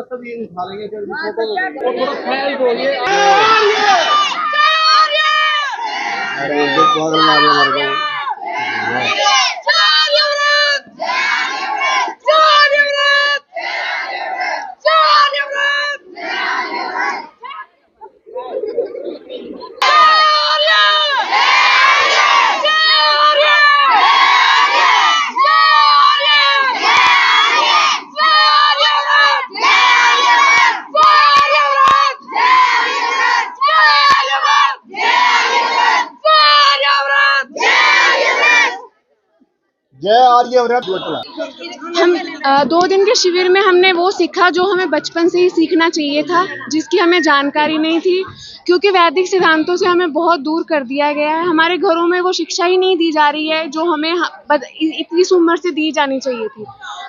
सब ये उठा लेंगे थोड़ा ख्याल दो ये हम 2 दिन के शिविर में हमने वो सीखा जो हमें बचपन से ही सीखना चाहिए था, जिसकी हमें जानकारी नहीं थी, क्योंकि वैदिक सिद्धांतों से हमें बहुत दूर कर दिया गया है। हमारे घरों में वो शिक्षा ही नहीं दी जा रही है जो हमें इतनी उम्र से दी जानी चाहिए थी।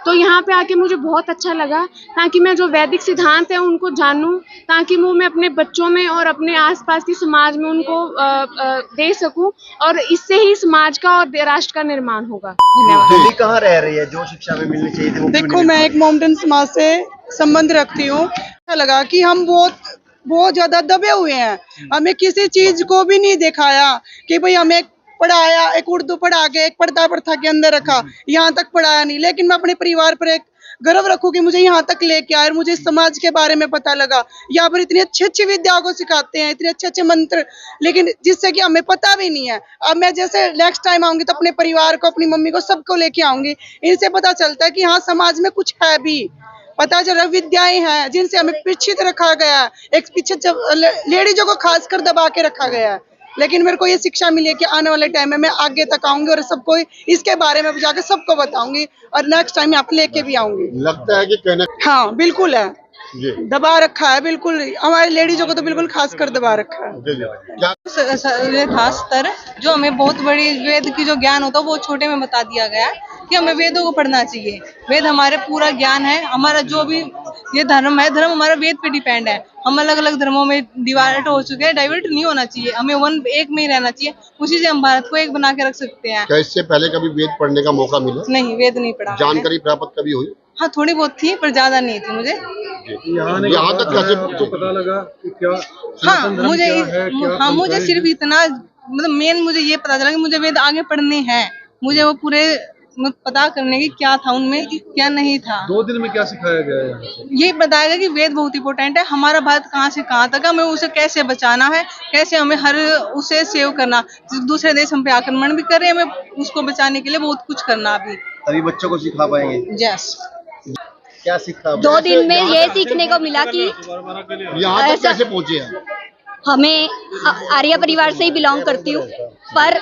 तो यहाँ पे आके मुझे बहुत अच्छा लगा, ताकि मैं जो वैदिक सिद्धांत है उनको जानूं, ताकि मैं अपने बच्चों में और अपने आसपास के समाज में उनको दे सकूं, और इससे ही समाज का और राष्ट्र का निर्माण होगा। दिल्ली कहाँ रह रही है, जो शिक्षा में मिलनी चाहिए थी वो देखो, मैं एक मोमडन समाज से संबंध रखती हूँ। अच्छा लगा कि हम बहुत ज्यादा दबे हुए हैं। हमें किसी चीज को भी नहीं दिखाया कि भाई हमें पढ़ाया, एक उर्दू पढ़ा के एक पर्दा प्रथा के अंदर रखा, यहाँ तक पढ़ाया नहीं। लेकिन मैं अपने परिवार पर एक गर्व रखूं कि मुझे यहाँ तक लेके आए और मुझे इस समाज के बारे में पता लगा। यहाँ पर इतनी अच्छी अच्छी विद्याओं को सिखाते हैं, इतने अच्छे अच्छे मंत्र, लेकिन जिससे कि हमें पता भी नहीं है। अब मैं जैसे नेक्स्ट टाइम आऊंगी तो अपने परिवार को, अपनी मम्मी को, सबको लेके आऊंगी। इनसे पता चलता है कि हाँ, समाज में कुछ है भी, पता चल रहा विद्याएं हैं जिनसे हमें पीछित रखा गया है। एक पीछे लेडीजों को खासकर दबा के रखा गया है। लेकिन मेरे को ये शिक्षा मिली है कि आने वाले टाइम में मैं आगे तक आऊंगी और सबको इसके बारे में जाके सबको बताऊंगी, और नेक्स्ट टाइम यहाँ लेके भी आऊंगी। लगता है कि कहना हाँ, बिल्कुल है, दबा रखा है बिल्कुल। हमारे लेडीजों को तो बिल्कुल खासकर दबा रखा है। खास स्तर जो हमें बहुत बड़ी वेद की जो ज्ञान होता है वो छोटे में बता दिया गया है कि हमें वेदों को पढ़ना चाहिए। वेद हमारे पूरा ज्ञान है। हमारा जो भी ये धर्म है, धर्म हमारा वेद पे डिपेंड है। हम अलग अलग धर्मों में डिवाइड हो चुके हैं, डाइवर्ट नहीं होना चाहिए। हमें एक में ही रहना चाहिए, उसी से हम भारत को एक बना के रख सकते हैं। क्या इससे पहले कभी वेद पढ़ने का मौका मिला? नहीं, वेद नहीं पढ़ा। जानकारी प्राप्त कभी हुई? हाँ, थोड़ी बहुत थी, पर ज्यादा नहीं थी मुझे। यहाँ तक कैसे पता लगा कि क्या? हाँ, मुझे सिर्फ इतना, मतलब मेन मुझे ये पता चला कि मुझे वेद आगे पढ़ने हैं। मुझे वो पूरे पता करने की क्या था उनमें, क्या नहीं था। 2 दिन में क्या सिखाया गया है? ये बताया गया कि वेद बहुत इंपॉर्टेंट है। हमारा भारत कहाँ से कहाँ तक, हमें उसे कैसे बचाना है, कैसे हमें हर उसे सेव करना। दूसरे देश हम पे आक्रमण भी कर रहे हैं, हमें उसको बचाने के लिए बहुत कुछ करना अभी। तभी बच्चों को सिखा पाएंगे। यस। क्या सीखा? 2 दिन में ये सीखने को मिला कि यहाँ तक कैसे पहुँचे हैं? हमें आर्य परिवार से ही बिलोंग करती हूँ, पर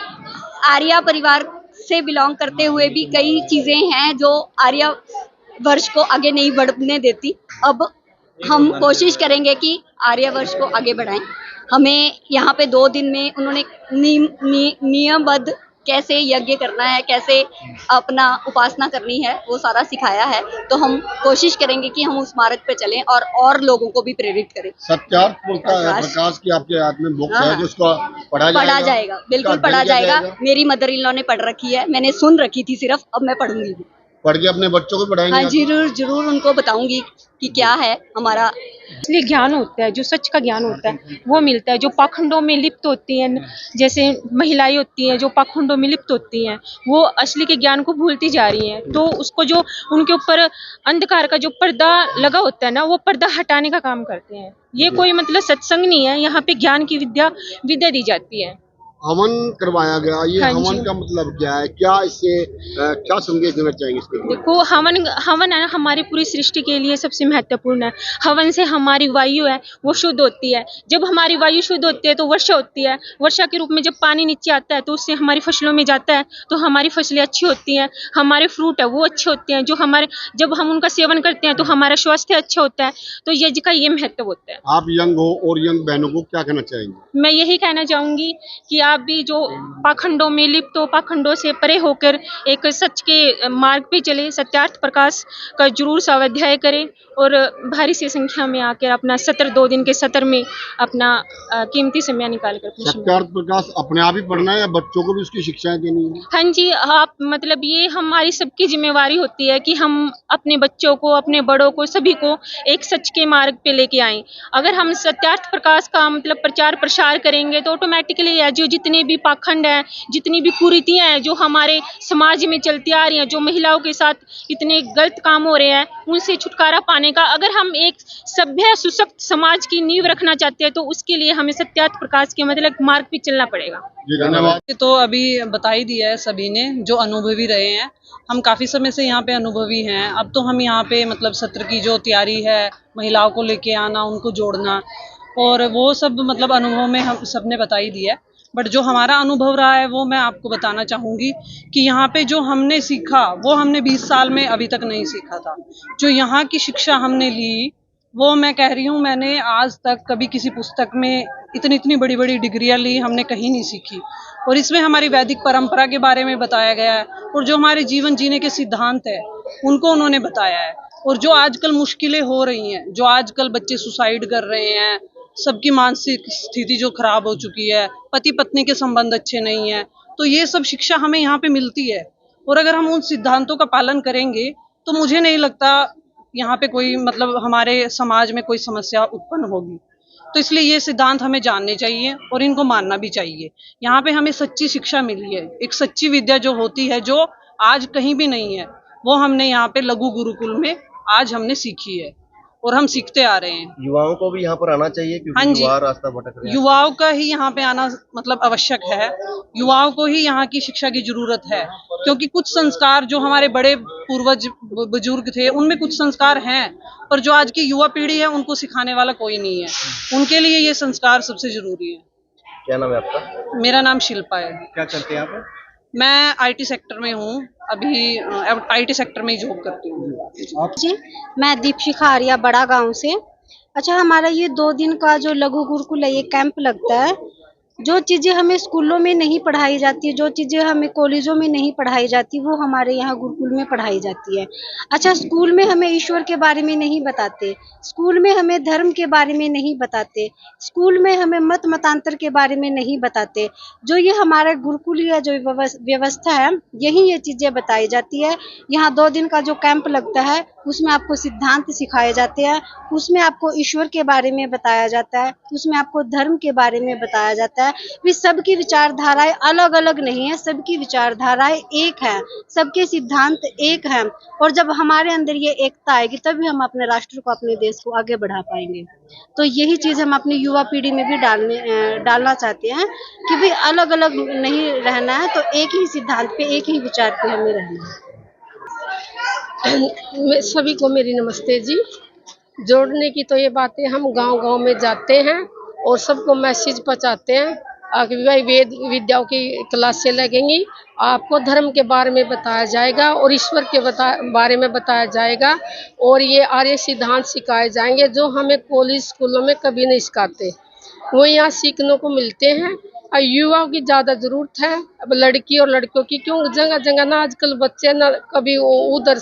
आर्य परिवार से बिलोंग करते हुए भी कई चीजें हैं जो आर्य वर्ष को आगे नहीं बढ़ने देती। अब हम कोशिश करेंगे कि आर्य वर्ष को आगे बढ़ाएं। हमें यहाँ पे 2 दिन में उन्होंने नियमबद्ध कैसे यज्ञ करना है, कैसे अपना उपासना करनी है, वो सारा सिखाया है। तो हम कोशिश करेंगे कि हम उस मार्ग पे चलें और लोगों को भी प्रेरित करें। सत्यार्थ प्रकाश की आपके हाथ में बुक है जो उसको पढ़ा जाएगा। बिल्कुल पढ़ा जाएगा। मेरी मदर इन लॉ ने पढ़ रखी है, मैंने सुन रखी थी सिर्फ, अब मैं पढ़ूंगी भी। पढ़ के अपने बच्चों को पढ़ाएंगे? हाँ, जरूर उनको बताऊंगी कि क्या है हमारा असली ज्ञान होता है, जो सच का ज्ञान होता है वो मिलता है। जो पाखंडों में लिप्त होती हैं, जैसे महिलाएं होती हैं जो पाखंडों में लिप्त होती हैं, वो असली के ज्ञान को भूलती जा रही हैं। तो उसको जो उनके ऊपर अंधकार का जो पर्दा लगा होता है ना, वो पर्दा हटाने का काम करते हैं। ये कोई मतलब सत्संग नहीं है, यहाँ पे ज्ञान की विद्या दी जाती है। हवन करवाया गया, ये हवन का मतलब क्या है? क्या इससे क्या संदेश देना चाहेंगे इसके? देखो, हवन है हमारी पूरी सृष्टि के लिए सबसे महत्वपूर्ण है। हवन से हमारी वायु है वो शुद्ध होती है। जब हमारी वायु शुद्ध होती है तो वर्षा होती है। वर्षा के रूप में जब पानी नीचे आता है तो उससे हमारी फसलों में जाता है, तो हमारी फसलें अच्छी होती हैं, हमारे फ्रूट है वो अच्छे होते हैं। जब हम उनका सेवन करते हैं तो हमारा स्वास्थ्य अच्छा होता है। तो यज्ञ का ये महत्व होता है। आप यंग हो और यंग बहनों को क्या कहना चाहेंगे? मैं यही कहना चाहूंगी कि आप भी जो पाखंडों में लिप्त हो, पाखंडों से परे होकर एक सच के मार्ग पे चले, सत्यार्थ प्रकाश का जरूर स्वाध्याय करें और भारी सी संख्या में आकर अपना सत्र 2 दिन के सत्र में अपना कीमती समय निकाल कर सत्यार्थ प्रकाश अपने आप ही पढ़ना है या बच्चों को भी उसकी शिक्षाएं देनी है? हाँ जी, आप मतलब ये हमारी सबकी जिम्मेवारी होती है कि हम अपने बच्चों को, अपने बड़ों को, सभी को एक सच के मार्ग पे लेके आएं। अगर हम सत्यार्थ प्रकाश का मतलब प्रचार प्रसार करेंगे तो ऑटोमेटिकली जो जितने भी पाखंड हैं, जितनी भी कुरीतियां हैं जो हमारे समाज में चलती आ रही हैं, जो महिलाओं के साथ इतने गलत काम हो रहे हैं, उनसे छुटकारा पाने का अगर हम एक सभ्य सुसक्त समाज की नींव रखना चाहते हैं तो उसके लिए हमें सत्यार्थ प्रकाश के मतलब मार्ग पे चलना पड़ेगा। जी धन्यवाद। तो अभी बता ही दिया है सभी ने, जो अनुभवी रहे हैं। हम काफ़ी समय से यहाँ पे अनुभवी हैं। अब तो हम यहाँ पे मतलब सत्र की जो तैयारी है, महिलाओं को लेके आना, उनको जोड़ना और वो सब मतलब अनुभव में हम सब ने बता ही दिया है। बट जो हमारा अनुभव रहा है वो मैं आपको बताना चाहूँगी कि यहाँ पे जो हमने सीखा वो हमने 20 साल में अभी तक नहीं सीखा था। जो यहाँ की शिक्षा हमने ली वो मैं कह रही हूँ, मैंने आज तक कभी किसी पुस्तक में इतनी बड़ी बड़ी डिग्रियाँ ली हमने कहीं नहीं सीखी। और इसमें हमारी वैदिक परंपरा के बारे में बताया गया है और जो हमारे जीवन जीने के सिद्धांत है उनको उन्होंने बताया है। और जो आजकल मुश्किलें हो रही हैं, जो आजकल बच्चे सुसाइड कर रहे हैं, सबकी मानसिक स्थिति जो खराब हो चुकी है, पति पत्नी के संबंध अच्छे नहीं है, तो ये सब शिक्षा हमें यहाँ पे मिलती है। और अगर हम उन सिद्धांतों का पालन करेंगे तो मुझे नहीं लगता यहाँ पे कोई मतलब हमारे समाज में कोई समस्या उत्पन्न होगी। तो इसलिए ये सिद्धांत हमें जानने चाहिए और इनको मानना भी चाहिए। यहाँ पे हमें सच्ची शिक्षा मिली है, एक सच्ची विद्या जो होती है, जो आज कहीं भी नहीं है, वो हमने यहाँ पे लघु गुरुकुल में आज हमने सीखी है और हम सीखते आ रहे हैं। युवाओं को भी यहाँ पर आना चाहिए क्योंकि हाँ जी, युवा रास्ता भटक रहे हैं। युवाओं का ही यहाँ पे आना मतलब आवश्यक है। युवाओं को ही यहाँ की शिक्षा की जरूरत है क्योंकि कुछ संस्कार जो हमारे बड़े पूर्वज बुजुर्ग थे उनमें कुछ संस्कार हैं, पर जो आज की युवा पीढ़ी है उनको सिखाने वाला कोई नहीं है। उनके लिए ये संस्कार सबसे जरूरी है। क्या नाम है आपका? मेरा नाम शिल्पा है। क्या करते हैं आप? मैं आईटी सेक्टर में हूँ, अभी आईटी सेक्टर में ही जॉब करती हूँ। जी, मैं दीपशिखा आर्या बड़ा गांव से। अच्छा, हमारा ये 2 दिन का जो लघु गुरुकुल है, ये कैंप लगता है। जो चीज़ें हमें स्कूलों में नहीं पढ़ाई जाती है, जो चीज़ें हमें कॉलेजों में नहीं पढ़ाई जाती, वो हमारे यहाँ गुरुकुल में पढ़ाई जाती है। अच्छा, स्कूल में हमें ईश्वर के बारे में नहीं बताते, स्कूल में हमें धर्म के बारे में नहीं बताते, स्कूल में हमें मत मतांतर के बारे में नहीं बताते। जो ये हमारा गुरुकुल या जो व्यवस्था है, यही ये चीज़ें बताई जाती है। यहाँ 2 दिन का जो कैंप लगता है उसमें आपको सिद्धांत सिखाए जाते हैं, उसमें आपको ईश्वर के बारे में बताया जाता है, उसमें आपको धर्म के बारे में बताया जाता है। वे सबकी विचारधाराएं अलग अलग नहीं है, सबकी विचारधाराएं एक है, सबके सिद्धांत एक हैं। और जब हमारे अंदर ये एकता आएगी तभी हम अपने राष्ट्र को, अपने देश को आगे बढ़ा पाएंगे। तो यही चीज़ हम अपनी युवा पीढ़ी में भी डालना चाहते हैं कि भाई अलग अलग नहीं रहना है, तो एक ही सिद्धांत पे, एक ही विचार पे हमें रहना है। सभी को मेरी नमस्ते जी। जोड़ने की तो ये बातें हम गांव-गांव में जाते हैं और सबको मैसेज पहुंचाते हैं कि भाई वेद विद्याओं की क्लासें लगेंगी, आपको धर्म के बारे में बताया जाएगा और ईश्वर के बारे में बताया जाएगा और ये आर्य सिद्धांत सिखाए जाएंगे जो हमें कॉलेज स्कूलों में कभी नहीं सिखाते, वो यहाँ सीखने को मिलते हैं। और युवाओं की ज़्यादा ज़रूरत है, अब लड़की और लड़कों की, क्यों जगह जगह ना आजकल बच्चे ना कभी उधर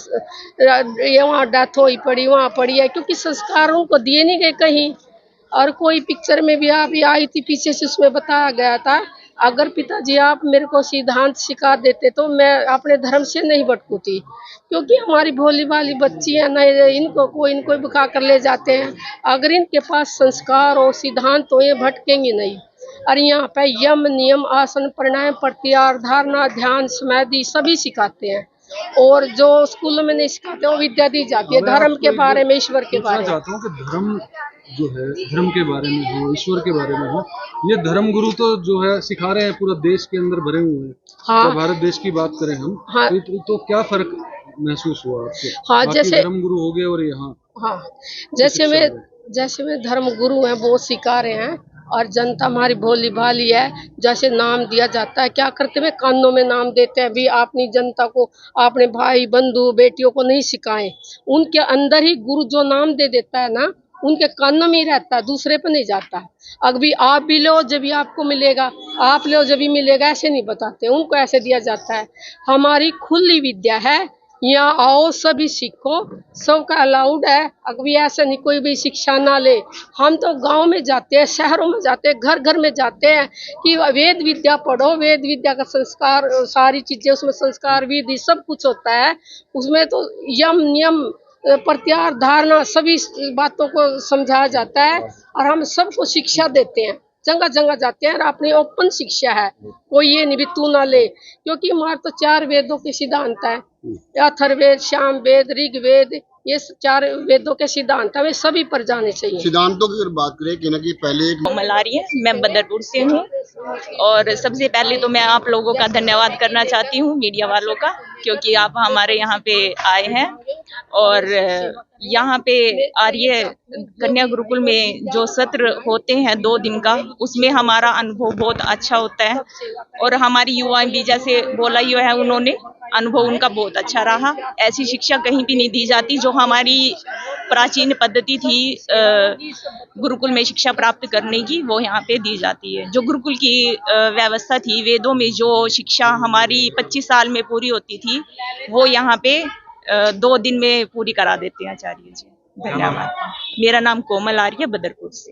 वहाँ डेथ हुई पड़ी, वहाँ पड़ी है, क्योंकि संस्कारों को दिए नहीं गए कहीं। और कोई पिक्चर में भी आप आई थी पीछे से, उसमें बताया गया था अगर पिताजी आप मेरे को सिद्धांत सिखा देते तो मैं अपने धर्म से नहीं भटकती, क्योंकि हमारी भोली भाली बच्ची है ना, इनको बुका कर ले जाते हैं। अगर इनके पास संस्कार और सिद्धांत तो ये भटकेंगे नहीं। और यहाँ पे यम, नियम, आसन, प्राणायाम, प्रत्याहार, धारणा, ध्यान, समाधि सभी सिखाते हैं। और जो स्कूलों में नहीं सिखाते वो विद्या दी जाती है धर्म के बारे में, ईश्वर के बारे में। चाहता हूँ कि धर्म जो है, धर्म के बारे में हो, ईश्वर के बारे में हो, ये धर्म गुरु तो जो है सिखा रहे हैं, पूरा देश के अंदर भरे हुए हैं। हाँ। तो भारत देश की बात करें हम, हाँ। तो क्या फर्क महसूस हुआ आपको? हाँ, जैसे धर्म गुरु हो गए और यहाँ, हाँ, जैसे में धर्म गुरु हैं वो सिखा रहे हैं और जनता हमारी भोली भाली है। जैसे नाम दिया जाता है, क्या करते हैं, कानों में नाम देते हैं भी अपनी जनता को, अपने भाई बंधु बेटियों को नहीं सिखाएं। उनके अंदर ही गुरु जो नाम दे देता है ना, उनके कानों में ही रहता है, दूसरे पे नहीं जाता। अभी आप भी लो जब भी आपको मिलेगा, आप लो जब भी मिलेगा, ऐसे नहीं बताते, उनको ऐसे दिया जाता है। हमारी खुली विद्या है, यहाँ आओ सभी सीखो, सबका अलाउड है। अभी ऐसा नहीं कोई भी शिक्षा ना ले। हम तो गांव में जाते हैं, शहरों में जाते हैं, घर घर में जाते हैं कि वेद विद्या पढ़ो, वेद विद्या का संस्कार, सारी चीजें उसमें संस्कार विधि सब कुछ होता है। उसमें तो यम नियम प्रत्याहार धारणा सभी बातों को समझाया जाता है और हम सबको शिक्षा देते हैं। जगह जगह जाते हैं और अपनी ओपन शिक्षा है, कोई ये नहीं भी तू ना ले, क्योंकि हमारे तो 4 वेदों के सिद्धांत है, अथर्ववेद, सामवेद, ऋग्वेद, ये 4 वेदों के सिद्धांत हमें सभी पर जाने चाहिए। सिद्धांतों की अगर बात करें कि ना कि पहले कोमल आ रही है, मैं बदरपुर से हूँ और सबसे पहले तो मैं आप लोगों का धन्यवाद करना चाहती हूँ, मीडिया वालों का, क्योंकि आप हमारे यहाँ पे आए हैं और यहाँ पे आर्य कन्या गुरुकुल में जो सत्र होते हैं 2 दिन का, उसमें हमारा अनुभव बहुत अच्छा होता है और हमारी युवा भी जैसे बोला ही है उन्होंने, अनुभव उनका बहुत अच्छा रहा। ऐसी शिक्षा कहीं भी नहीं दी जाती जो हमारी प्राचीन पद्धति थी गुरुकुल में शिक्षा प्राप्त करने की, वो यहाँ पे दी जाती है। जो गुरुकुल की व्यवस्था थी, वेदों में जो शिक्षा हमारी 25 साल में पूरी होती थी, वो यहाँ पे 2 दिन में पूरी करा देते हैं आचार्य जी। धन्यवाद। मेरा नाम कोमल आर्य, बदरपुर से।